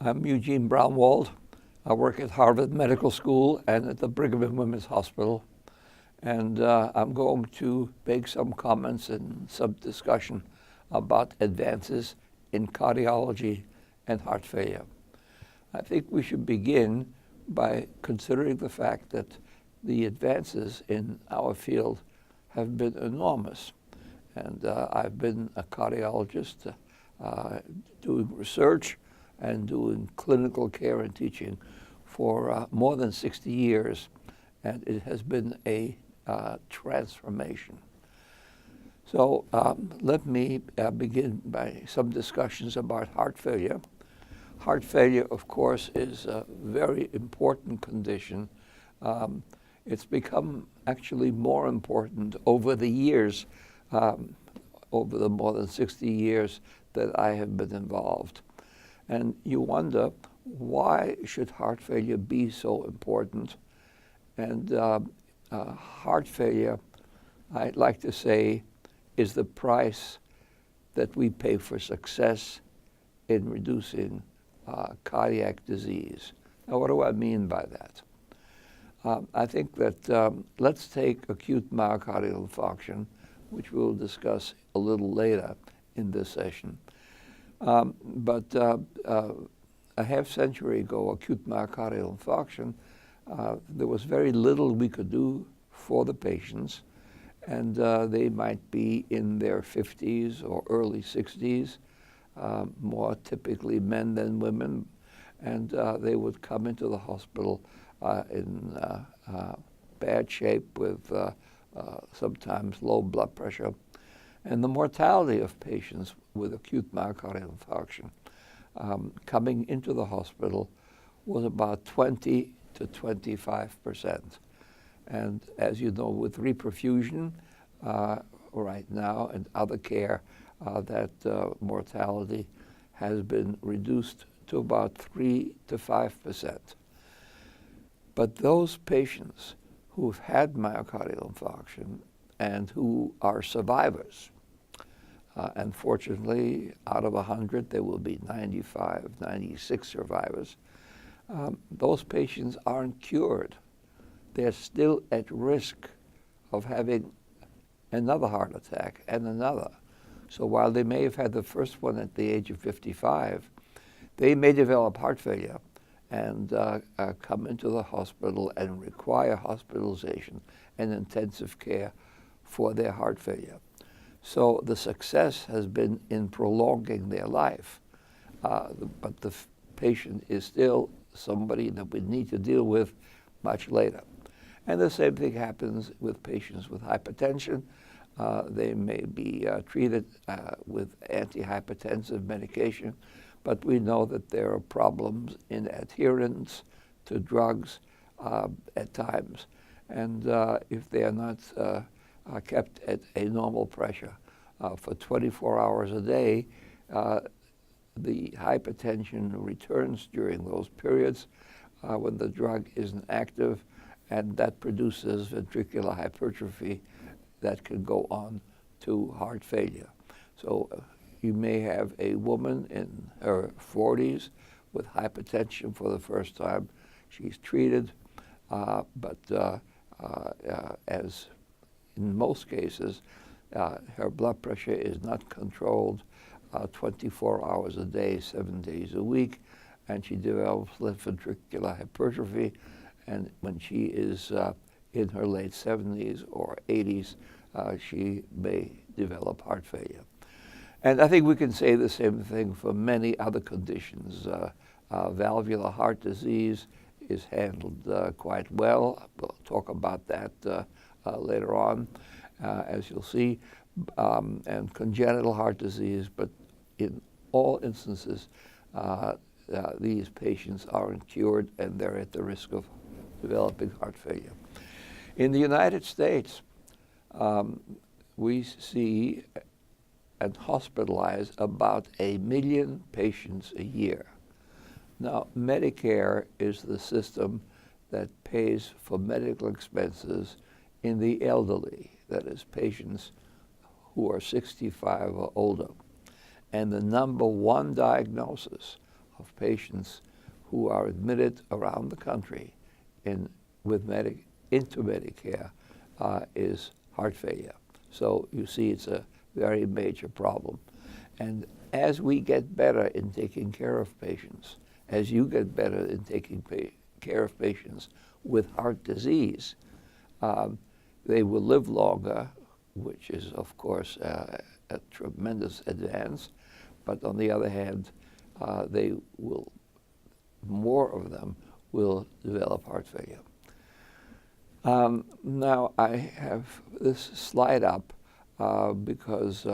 I'm Eugene Braunwald. I work at Harvard Medical School and at the Brigham and Women's Hospital. And I'm going to make some comments and some discussion about advances in cardiology and heart failure. I think we should begin by considering the fact that the advances in our field have been enormous. And I've been a cardiologist doing research and doing clinical care and teaching for more than 60 years. And it has been a transformation. So let me begin by some discussions about heart failure. Heart failure, of course, is a very important condition. It's become actually more important over the years, over the more than 60 years that I have been involved. And you wonder, why should heart failure be so important? And heart failure, I'd like to say, is the price that we pay for success in reducing cardiac disease. Now, what do I mean by that? I think that let's take acute myocardial infarction, which we'll discuss a little later in this session. But a half century ago, acute myocardial infarction, there was very little we could do for the patients, and they might be in their 50s or early 60s, more typically men than women, and they would come into the hospital in bad shape with sometimes low blood pressure. And the mortality of patients with acute myocardial infarction coming into the hospital was about 20 to 25%. And as you know, with reperfusion right now and other care, that mortality has been reduced to about 3 to 5%. But those patients who've had myocardial infarction and who are survivors, unfortunately, out of 100, there will be 95, 96 survivors. Those patients aren't cured. They're still at risk of having another heart attack and another. So while they may have had the first one at the age of 55, they may develop heart failure and come into the hospital and require hospitalization and intensive care for their heart failure. So the success has been in prolonging their life, but the patient is still somebody that we need to deal with much later. And the same thing happens with patients with hypertension. They may be treated with antihypertensive medication, but we know that there are problems in adherence to drugs at times. And if they are not kept at a normal pressure for 24 hours a day, the hypertension returns during those periods when the drug isn't active, and that produces ventricular hypertrophy that can go on to heart failure. So you may have a woman in her 40s with hypertension for the first time. She's treated, but as in most cases, her blood pressure is not controlled 24 hours a day, 7 days a week, and she develops left ventricular hypertrophy. And when she is in her late 70s or 80s, she may develop heart failure. And I think we can say the same thing for many other conditions. Valvular heart disease is handled quite well. We'll talk about that later on, as you'll see, and congenital heart disease. But in all instances, these patients aren't cured and they're at the risk of developing heart failure. In the United States, we see and hospitalize about 1 million patients a year. Now, Medicare is the system that pays for medical expenses in the elderly, that is, patients who are 65 or older. And the number one diagnosis of patients who are admitted around the country into Medicare is heart failure. So you see, it's a very major problem. And as we get better in taking care of patients, as you get better in taking care of patients with heart disease, they will live longer, which is, of course, a tremendous advance. But on the other hand, more of them will develop heart failure. Now, I have this slide up because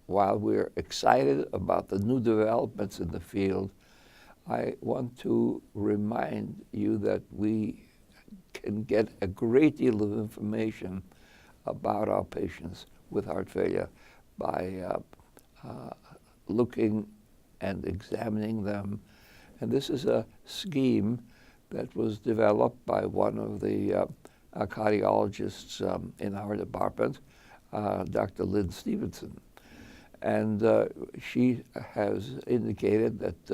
while we're excited about the new developments in the field, I want to remind you that we can get a great deal of information about our patients with heart failure by looking and examining them. And this is a scheme that was developed by one of the cardiologists in our department, Dr. Lynn Stevenson. And she has indicated that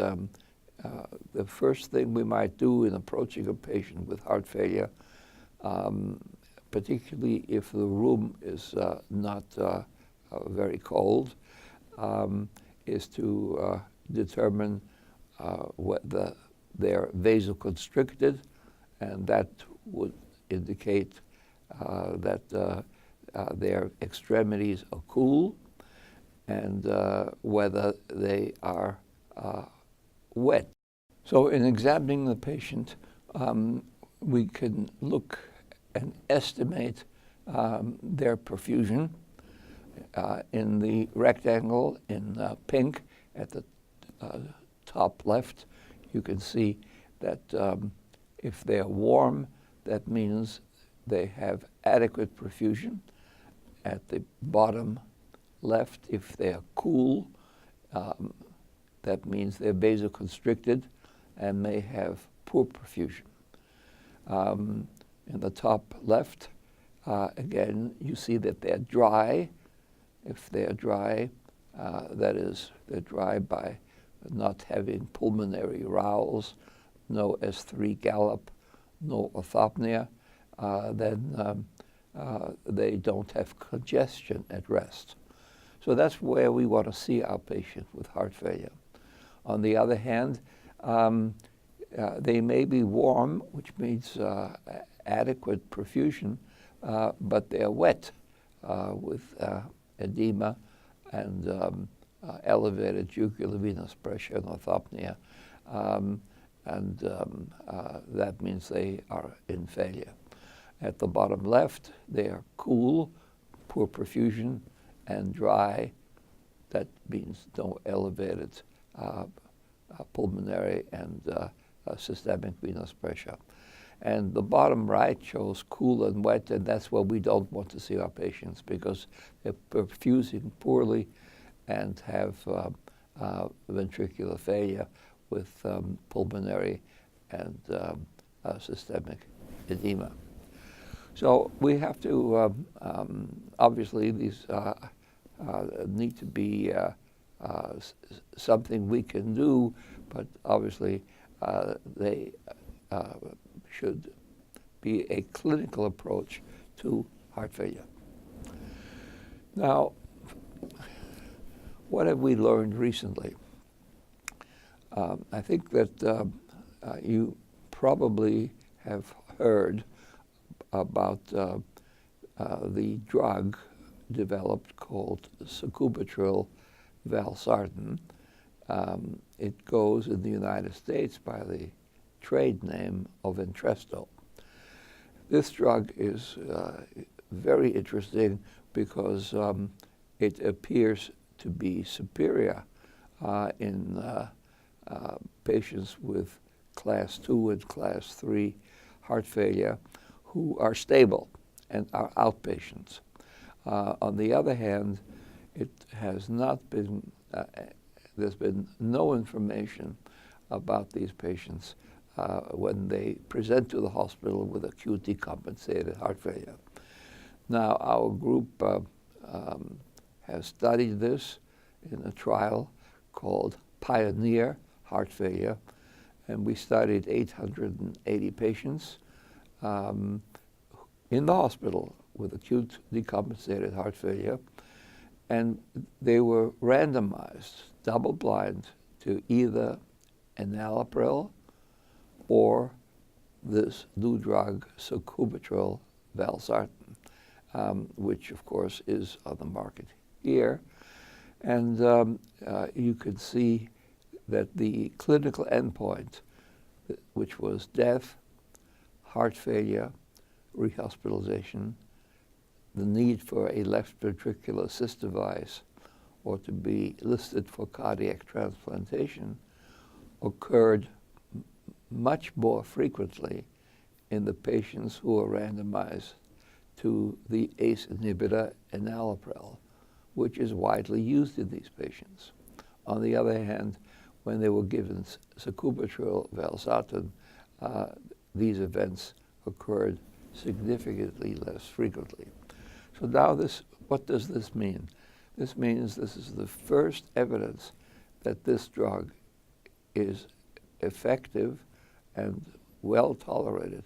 the first thing we might do in approaching a patient with heart failure, particularly if the room is not very cold, is to determine whether they're vasoconstricted, and that would indicate that their extremities are cool, and whether they are wet. So in examining the patient, we can look and estimate their perfusion. In the rectangle in pink at the top left, you can see that if they're warm, that means they have adequate perfusion. At the bottom left, if they're cool, that means they're vasoconstricted and may have poor perfusion. In the top left, again, you see that they're dry. If they're dry, that is, they're dry by not having pulmonary rowels, no S3 gallop, no orthopnea, then they don't have congestion at rest. So that's where we want to see our patient with heart failure. On the other hand, they may be warm, which means adequate perfusion, but they're wet with edema and elevated jugular venous pressure and orthopnea, and that means they are in failure. At the bottom left, they are cool, poor perfusion, and dry. That means no elevated pulmonary and systemic venous pressure. And the bottom right shows cool and wet, and that's where we don't want to see our patients because they're perfusing poorly and have ventricular failure with pulmonary and systemic edema. So we have to, obviously these need to be something we can do, but obviously they should be a clinical approach to heart failure. Now, what have we learned recently? I think that you probably have heard about the drug developed called sacubitril valsartan. It goes in the United States by the trade name of Entresto. This drug is very interesting because it appears to be superior in patients with class 2 and class 3 heart failure who are stable and are outpatients. On the other hand, it has not been, there's been no information about these patients when they present to the hospital with acute decompensated heart failure. Now, our group has studied this in a trial called pioneer heart failure, and we studied 880 patients in the hospital with acute decompensated heart failure, and they were randomized, double-blind, to either enalapril or this new drug, sacubitril valsartan, which of course is on the market here. And you could see that the clinical endpoint, which was death, heart failure, rehospitalization, the need for a left ventricular assist device, or to be listed for cardiac transplantation, occurred much more frequently in the patients who were randomized to the ACE inhibitor enalapril, which is widely used in these patients. On the other hand, when they were given sacubitril valsartan, these events occurred significantly less frequently. So now what does this mean? This means this is the first evidence that this drug is effective and well tolerated,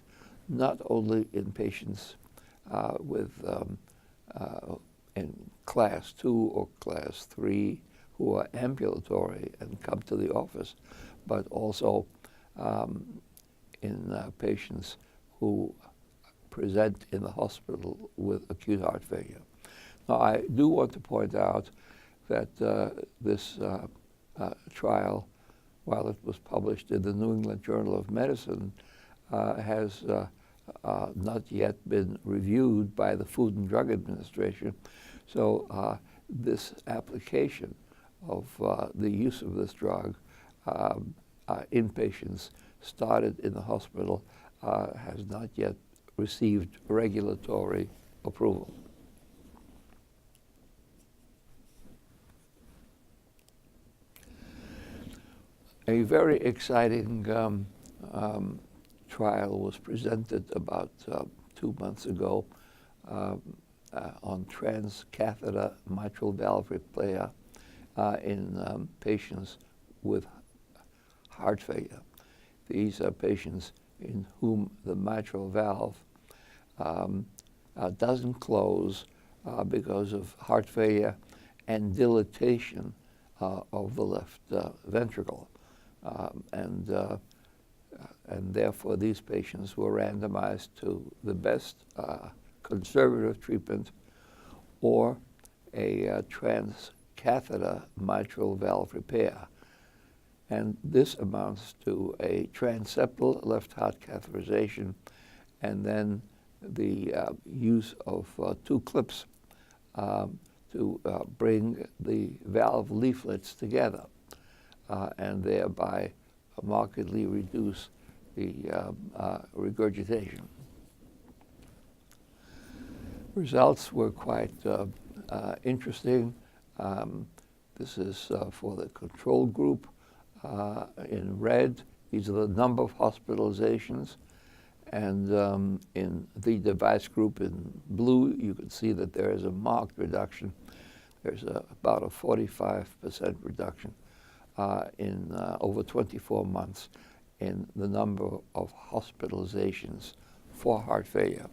not only in patients in class 2 or class 3 who are ambulatory and come to the office, but also in patients who present in the hospital with acute heart failure. Now, I do want to point out that this trial, while it was published in the New England Journal of Medicine, has not yet been reviewed by the Food and Drug Administration. So this application of the use of this drug in patients started in the hospital has not yet received regulatory approval. A very exciting trial was presented about 2 months ago on transcatheter mitral valve repair in patients with heart failure. These are patients in whom the mitral valve doesn't close because of heart failure and dilatation of the left ventricle. And therefore these patients were randomized to the best conservative treatment or a transcatheter mitral valve repair. And this amounts to a transeptal left heart catheterization and then the use of 2 clips to bring the valve leaflets together and thereby markedly reduce the regurgitation. Results were quite interesting. This is for the control group. In red, these are the number of hospitalizations. And in the device group in blue, you can see that there is a marked reduction. There's about a 45% reduction in over 24 months in the number of hospitalizations for heart failure.